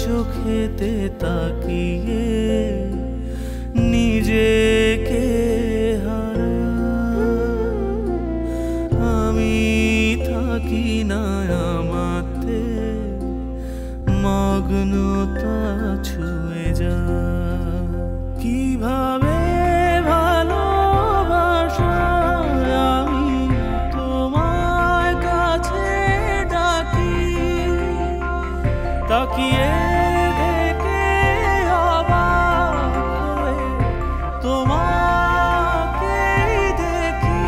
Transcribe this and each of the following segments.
চোখেতে তাকিয়ে নিজেকে আমি থাকি না আমাতে মগ্নতা ছুঁয়ে যা কিভাবে ভালোবাসা আমি তোমার কাছে ডাকি তাকিয়ে দেখে অবাক হয়ে তোমাকে দেখি।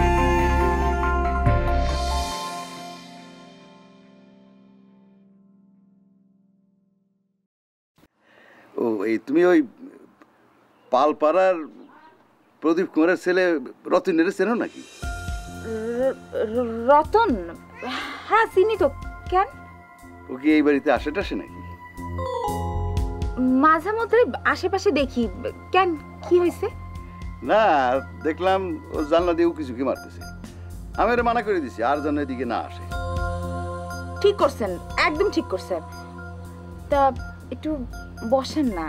ও এই তুমি ওই পালপাড়ার প্রদীপ কুমারের ছেলে রতনের চেনো নাকি? রতন? হ্যাঁ চিনি তো। কেন? ও কি এই বাড়িতে আসে টাসে নাকি? মাঝে মধ্যে আশেপাশে দেখি। কেন, কি হয়েছে? না, দেখলাম ও জানলা দিয়ে উকি ঝুঁকি মারতেছে। আমি ওরা মানা করে দিছি আর যেন এদিকে না আসে। ঠিক করছেন, একদম ঠিক করছেন। তা একটু বসেন না,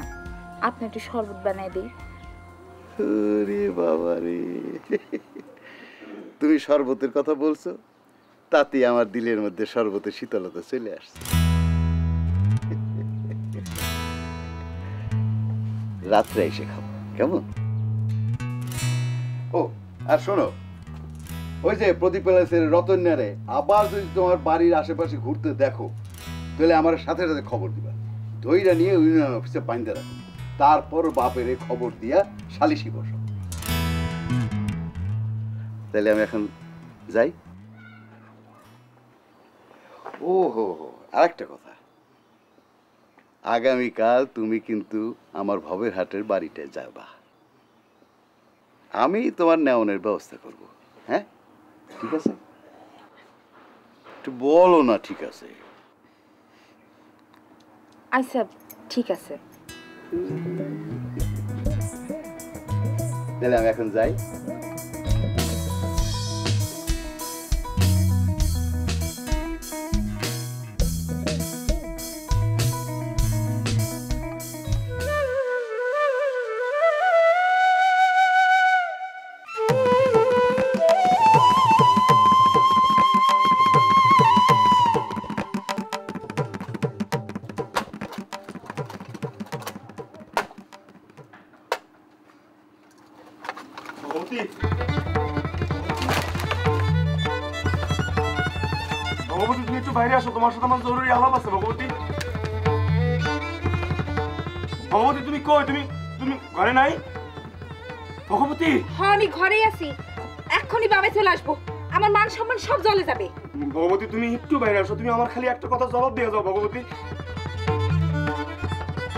আপনি একটু শরবত বানাই দিই। আরে বাবা রে, তুমি শরবতের কথা বলছো, তাতে আমার দিলের মধ্যে শরবতের শীতলতা চলে আসছে। রাত্রে এসে খাবো, কেমন? ও আর শোনো, ওই যে প্রদীপ রতন্যারে আবার যদি তোমার বাড়ির আশেপাশে ঘুরতে দেখো, তাহলে আমার সাথে সাথে খবর দিবা। ধইরা নিয়ে ইউনিয়ন অফিসে বাইন্ধে রাখো, তারপর বাপের খবর দিয়া সালিশি বসো। তাহলে আমি এখন যাই। ও হো হো, আরেকটা কথা, আগামীকাল তুমি কিন্তু আমার ভবের হাটের বাড়িতে যাবা। আমি তোমার নেওয়ানোর ব্যবস্থা করব। হ্যাঁ, ঠিক আছে? একটু বলো না। ঠিক আছে? আচ্ছা ঠিক আছে। তাহলে আমি এখন যাই। ভগবতী, তুমি একটু বাইরে আসো, তোমার সাথে আমার জরুরি আলাপ আছে। ভগবতী, ভগবতী তুমি কই? তুমি তুমি ঘরে নাই? ভগবতী। হ্যাঁ আমি ঘরেই আছি, এক্ষুনি বাবা চলে আসবো, আমার মান সম্মান সব জলে যাবে। ভগবতী তুমি একটু বাইরে আসো, তুমি আমার খালি একটা কথা জবাব দিয়ে যাও। ভগবতী।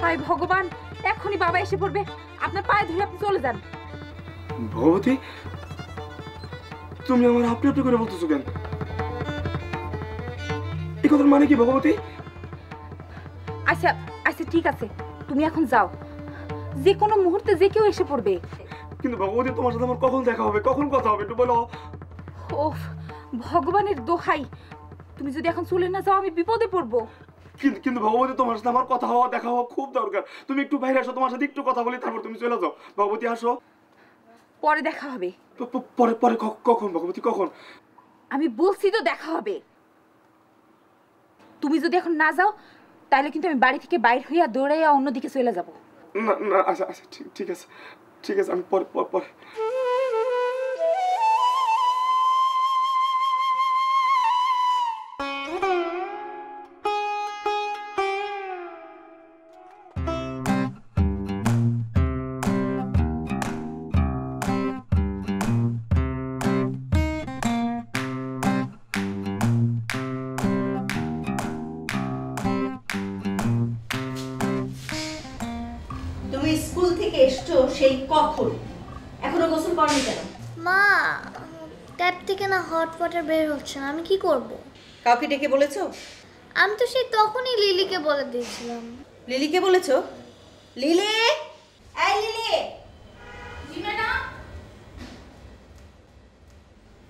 হায় ভগবান, এক্ষুনি বাবা এসে পড়বে, আপনার পায়ে ধরে আপনি চলে যান। ভগবতী, তুমি আমার আপনি আপনি করে বলতেছো কেন? এই কথার মানে কি ভগবতী? আচ্ছা আচ্ছা ঠিক আছে, তুমি এখন যাও, যে কোনো মুহূর্তে যে কেউ এসে পড়বে। কিন্তু ভগবতী, তোমার সাথে আমার কখন দেখা হবে, কখন কথা হবে, একটু বলো। ওফ, ভগবানের দোহাই, তুমি যদি এখন চলে না যাও আমি বিপদে পড়বো। কিন্তু কিন্তু ভগবতী, তোমার সাথে আমার কথা হওয়া, দেখা হওয়া খুব দরকার। তুমি একটু বাইরে আসো, তোমার সাথে একটু কথা বলি, তারপর তুমি চলে যাও। ভগবতী আসো। পরে দেখা হবে। পরে পরে কখন ভগবতী, কখন? আমি বলছি তো দেখা হবে। তুমি যদি এখন না যাও তাহলে কিন্তু আমি বাড়ি থেকে বাইর হইয়া দৌড়াইয়া অন্যদিকে চলে যাব। না না, আচ্ছা আচ্ছা ঠিক আছে, ঠিক আছে, আমি পরে পরে। স্কুল থেকে এসছো সেই কখন, এখনো গোসল করনি কেন? মা, ট্যাপ থেকে না হট ওয়াটার বের হচ্ছে না, আমি কি করব? কাউকে ডেকে বলেছো? আমি তো সেই তখনই লিলিকে বলে দিয়েছিলাম। লিলিকে বলেছো? লিলি, এই লিলি। জি ম্যাডাম।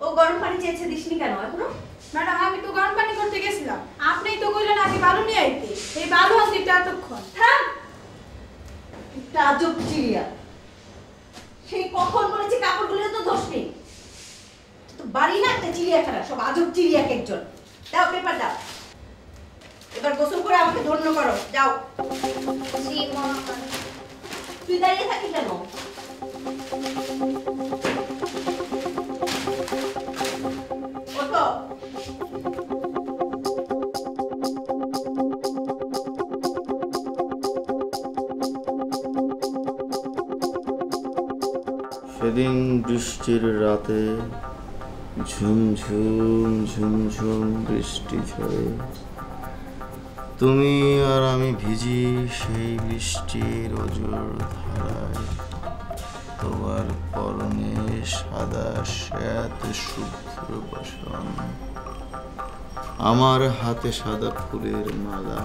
ও গরম পানি চেয়েছে, দিসনি কেন এখনো? ম্যাডাম আমি তো গরম পানি করতে গেছিলাম, আপনিই তো কইলেন আগে বালু নিয়ে আইতে, এই বালু আনতে এতক্ষণ। থাম, একটা আজব চিড়িয়া। সেই কখন বলেছি কাপড়গুলো তো দোষ নেই, তো বাড়ি না একটা চিড়িয়াখানা, সব আজব চিড়িয়া এক একজন। দাও পেপার দাও, এবার গোসল করে আমাকে ধন্য করো, যাও। জি মা। তুই দাঁড়িয়ে থাকিস কেন? ওঠো। সেদিন বৃষ্টির রাতে ঝুমঝুম ঝুমঝুম বৃষ্টি ঝরে, তুমি আর আমি ভিজি সেই বৃষ্টির অজর ধারায়। তোমার পরনে সাদা শ্বেত শুভ্র বসন, আমার হাতে সাদা ফুলের মালা,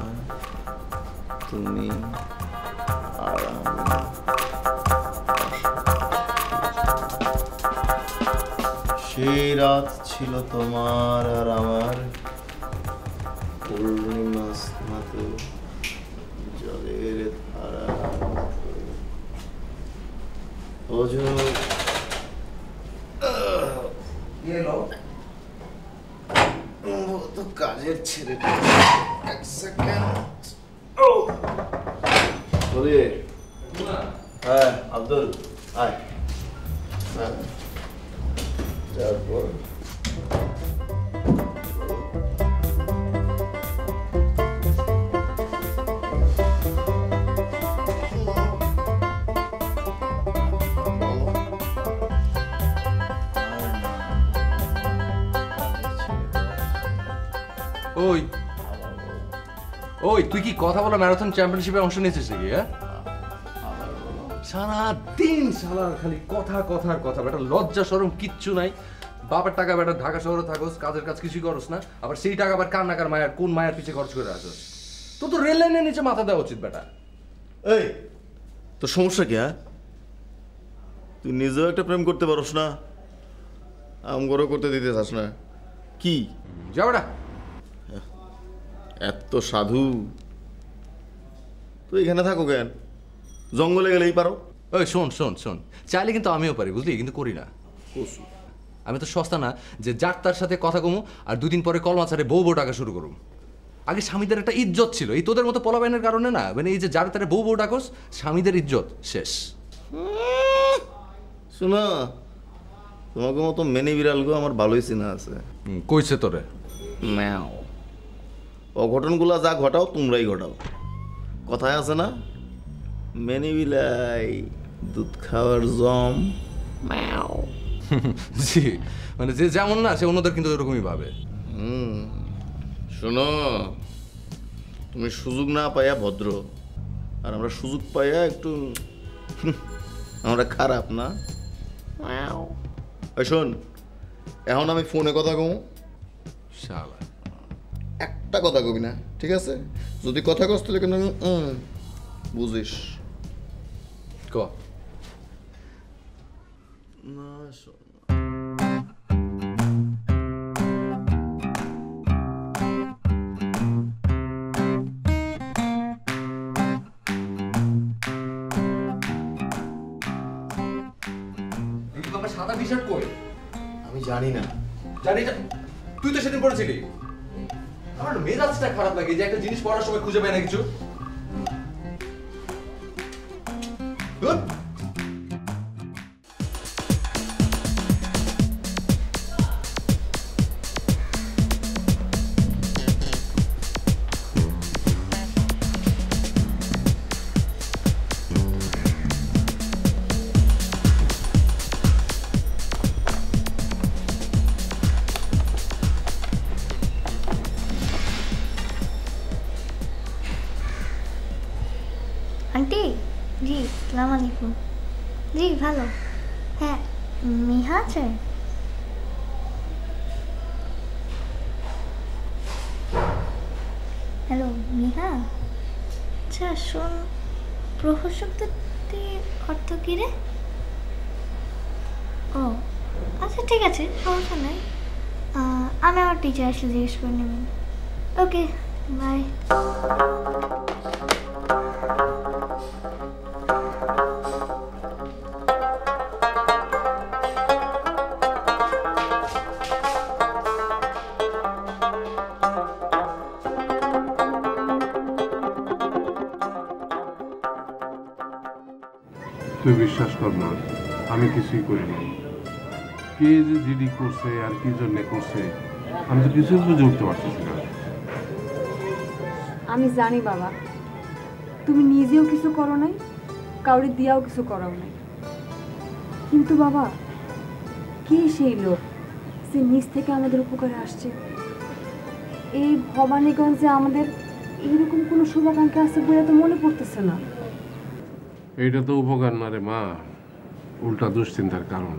তুমি আর আমি। সেই রাত ছিল তোমার আর আমার পূর্ণিমা স্নাত জলের ধারা। তো কাজের ছেলে, এক সেকেন্ড। হ্যাঁ আব্দুল আয়। হ্যাঁ তারপর ওই ওই তুই কি কথা বলা ম্যারাথন চ্যাম্পিয়নশিপে অংশ নিয়েছিস নাকি? হ্যাঁ, সারা দিন শালার খালি কথা কথার কথা, বেটা লজ্জা শরম কিচ্ছু নাই। বাপের টাকা বেটা ঢাকা শহরে থাকোস, কাজের কাজ কিছুই করস না, আবার সেই টাকা আবার কার নাকার মায়ের কোন মায়ের পিছিয়ে খরচ করে আসোস। তো রেল লাইনের নিচে মাথা দেওয়া উচিত বেটা। এই তোর সমস্যা কি? হ্যাঁ, তুই নিজেও একটা প্রেম করতে পারস না, আমগরও করতে দিতে চাস না কি? যা বেটা। এত সাধু তুই এখানে থাকো কেন? জঙ্গলে গেলেই পারো। ওই শোন শোন শোন, চাইলে কিন্তু আমিও পারি বুঝলি, কিন্তু করি না। আমি তো সস্তা না যে যার তার সাথে কথা কমু আর দুদিন পরে কলমা ছাড়ে বউ বউ ডাকা শুরু করুম। আগে স্বামীদের একটা ইজ্জত ছিল, এই তোদের মতো পলাবাইনের কারণে না, মানে এই যে যার তারে বউ বউ ডাকস, স্বামীদের ইজ্জত শেষ। শোনো, তোমাকে মতো মেনে বিড়ালগো আমার ভালোই চিনা আছে। কইছে তোরে? ম্যাও, অঘটনগুলা যা ঘটাও তোমরাই ঘটাও। কথায় আছে না, মেনে বিলাই দুধ খাওয়ার জম। ম্যাও। জি, মানে যে যেমন না সে অন্যদের কিন্তু এরকমই ভাবে। শোনো, তুমি সুযোগ না পাইয়া ভদ্র, আর আমরা সুযোগ পাইয়া একটু আমরা খারাপ না। শোন, এখন আমি ফোনে কথা কম, শালা একটা কথা কবি না, ঠিক আছে? যদি কথা কস তাহলে কিন্তু বুঝিস। ক না শোন, সাদা টি শার্ট কই? আমি জানি না। জানি না, তুই তো সেদিন পড়েছিলি। আমার মেজাজটা খারাপ লাগে যে একটা জিনিস পড়ার সময় খুঁজে পাই না কিছু। আন্টি জি আসসালামু আলাইকুম। জি ভালো। হ্যাঁ মিহা আছে? হ্যালো মিহা। আচ্ছা শোন, প্রহর শব্দটির অর্থ কী রে? ও আচ্ছা ঠিক আছে, সমস্যা নাই। আমি আমার টিচার আসলে জিজ্ঞেস করে নেবেন। ওকে, বাই। তুই বিশ্বাস কর না, আমি কিছুই করিনি। কে যে জিডি করছে আর কি জন্য করছে আমি তো কিছুই বুঝে উঠতে পারতেছি না। আমি জানি বাবা, তুমি নিজেও কিছু করো নাই, কাউরে দিয়াও কিছু করাও নাই, কিন্তু বাবা কে সেই লোক যে নিজ থেকে আমাদের উপকারে আসছে? এই ভবানীগঞ্জে আমাদের এইরকম কোনো শুভাকাঙ্ক্ষী আছে বলে তো মনে পড়তেছে না। এইটা তো উপকার না রে মা, উল্টা দুশ্চিন্তার কারণ।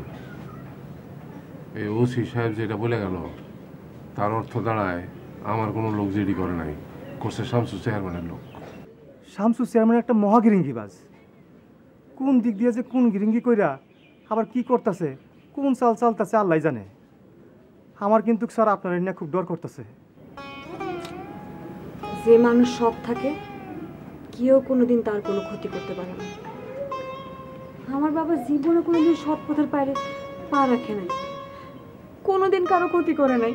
এই ওসি সাহেব যেটা বলে গেল তার অর্থ দাঁড়ায় আমার কোনো লোক জিডি করে নাই, করছে শামসু চেয়ারম্যানের লোক। শামসু চেয়ারম্যান একটা মহাগিরিঙ্গিবাজ। কোন দিক দিয়ে যে কোন গিরিঙ্গি কইরা আবার কি করতেছে, কোন চাল চালতেছে আল্লাহ জানে। আমার কিন্তু স্যার আপনার নিয়ে খুব ডর করতেছে। যে মানুষ সৎ থাকে কেউ কোনোদিন তার কোনো ক্ষতি করতে পারে না। আমার বাবা জীবনে কোনোদিন সৎ পথের বাইরে পা রাখে নাই, কোনোদিন কারো ক্ষতি করে নাই।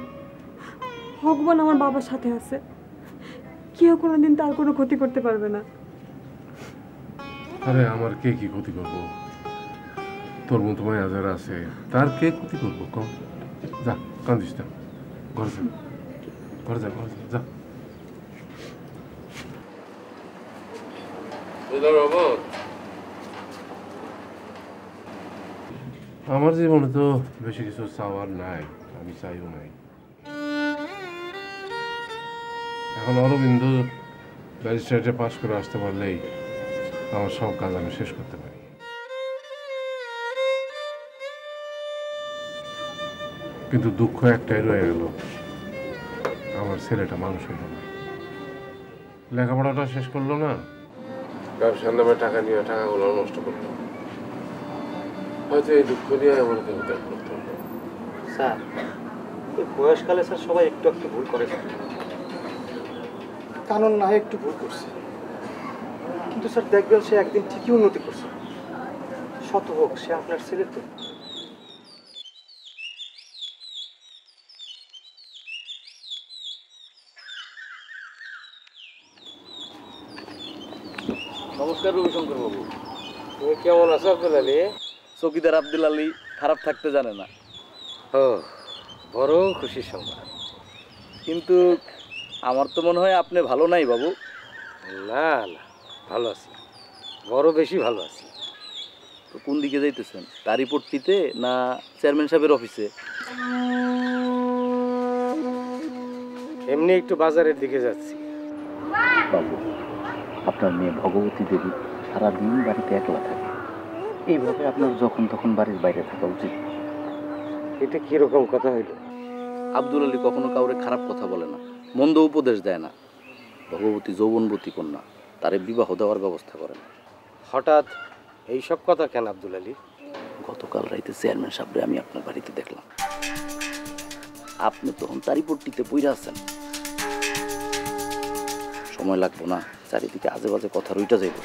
ভগবান আমার বাবার সাথে আছে, কেউ কোনোদিন তার কোনো ক্ষতি করতে পারবে না। আরে আমার কে কি ক্ষতি করবো? তোর মতো মায়া যারা আছে তার কে ক্ষতি করবো? কম যা, কান্দিস না, ঘরে যা, ঘরে যা, ঘরে যা। আমার জীবনে তো বেশি কিছু চাওয়ার নাই, আমি চাইও নাই। এখন অরবিন্দ ব্যারিস্টারিতে পাশ করে আসতে পারলেই আমার সব কাজ আমি শেষ করতে পারি। কিন্তু দুঃখ একটাই রয়ে গেল, আমার ছেলেটা মানুষ হইল না, লেখাপড়াটা শেষ করলো না, ব্যবসার নামে টাকা নিয়ে টাকাগুলো নষ্ট করলো। হয়তো এই দুঃখ নিয়ে আমার কেউ ত্যাগ করতে হলো। স্যার এই বয়সকালে স্যার সবাই একটু একটু ভুল করে। কানন না হয় একটু ভুল করছে, কিন্তু স্যার দেখবেন সে একদিন ঠিকই উন্নতি করছে। শত হোক, সে আপনার ছেলে তো। নমস্কার রবিশঙ্কর বাবু। তুমি কেমন আছো আব্দুল আলী? চৌকিদার আব্দুল আলী খারাপ থাকতে জানে না। ও, বড় খুশির সংবাদ। কিন্তু আমার তো মনে হয় আপনি ভালো নাই বাবু। না না, ভালো আছি, বড় বেশি ভালো আছি। তো কোন দিকে যাইতেছেন, তারিপট্টিতে না চেয়ারম্যান সাহেবের অফিসে? এমনি একটু বাজারের দিকে যাচ্ছি। বাবু, আপনার মেয়ে ভগবতী দেবী সারাদিন বাড়িতে একলা থাকে, এইভাবে আপনার যখন তখন বাড়ির বাইরে থাকা উচিত। এটা কিরকম কথা হইল? আব্দুল আলী কখনো কাউরে খারাপ কথা বলে না, মন্দ উপদেশ দেয় না। ভগবতী যৌবনবতী কন্যা, তারে বিবাহ দেওয়ার ব্যবস্থা করেন। হঠাৎ এইসব কথা কেন আব্দুল আলী? গতকাল রাইতে চেয়ারম্যান সাহেবরে আমি আপনার বাড়িতে দেখলাম। আপনি তখন তারিপট্টিতে পইরা আছেন। সময় লাগবো না, চারিদিকে আজে বাজে কথা রইটা যাইব।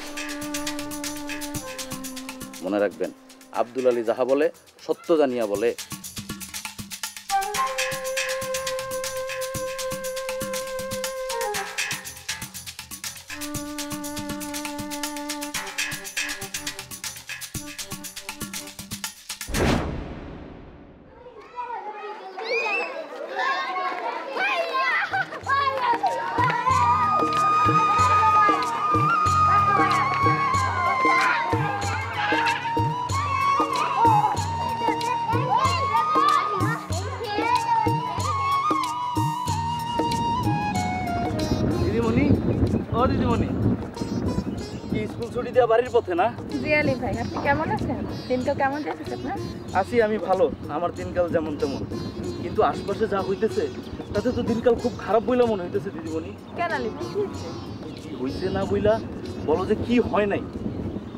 মনে রাখবেন, আব্দুল আলী যাহা বলে সত্য জানিয়া বলে। দিদিমণি, ও দিদিমণি, কি স্কুল ছুটি দেওয়া বাড়ির পথে না? জি আলী ভাই, আপনি কেমন আছেন? দিনকাল কেমন যাচ্ছে আপনার? আছি আমি ভালো, আমার দিনকাল যেমন তেমন। কিন্তু আশপাশে যা হইতেছে তাতে তো দিনকাল খুব খারাপ বইলা মনে হইতেছে দিদিমণি। কেন আলী ভাই, কি হয়েছে? কি হইছে না বইলা বলো যে কি হয় নাই।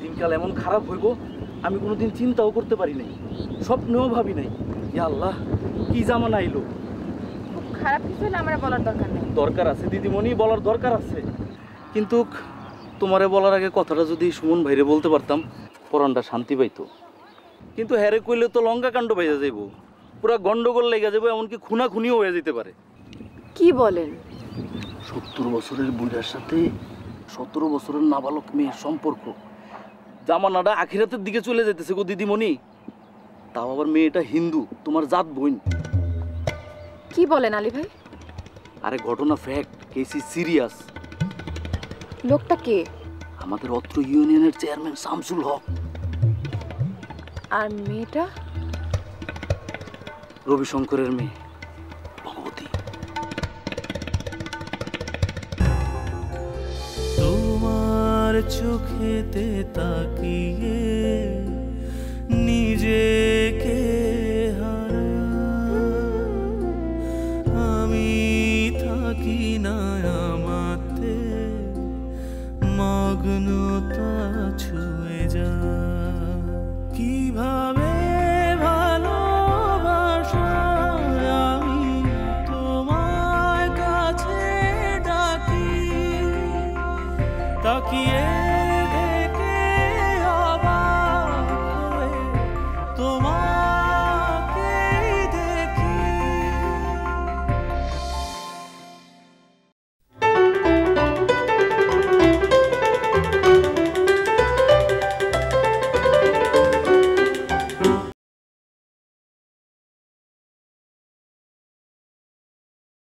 দিনকাল এমন খারাপ হইব আমি কোনোদিন চিন্তাও করতে পারি নাই, স্বপ্নেও ভাবি নাই। ইয়া আল্লাহ কি জামানা আইলো। খুব খারাপ কিছু হলে আমার বলার দরকার নেই। দরকার আছে দিদিমণি, বলার দরকার আছে, কিন্তু তোমারে বলার আগে কথাটা যদি সুমন ভাইরে বলতে পারতাম পরানটা শান্তি পাইতো। কিন্তু হ্যারে কইলে তো লঙ্কা কাণ্ড বাইজা যাইব, পুরা গন্ডগোল লেগে যাবো, এমনকি খুনাখুনিও হয়ে যেতে পারে। কি বলেন? 70 বছরের বুড়ার সাথে 17 বছরের নাবালক মেয়ের সম্পর্ক, জামানাটা আখিরাতের দিকে চলে যেতেছে গো দিদিমণি। তাও আবার মেয়েটা হিন্দু, তোমার জাত বোন। কি বলেন আলী ভাই? আরে ঘটনা ফ্যাক্ট, কেস ইজ সিরিয়াস। লোকটা কে? আমাদের অত্র ইউনিয়নের চেয়ারম্যান শামসুল হক। আর মেয়েটা? রবিশঙ্করের মেয়ে ভগবতী। তোমার চোখেতে তাকিয়ে নিজেকে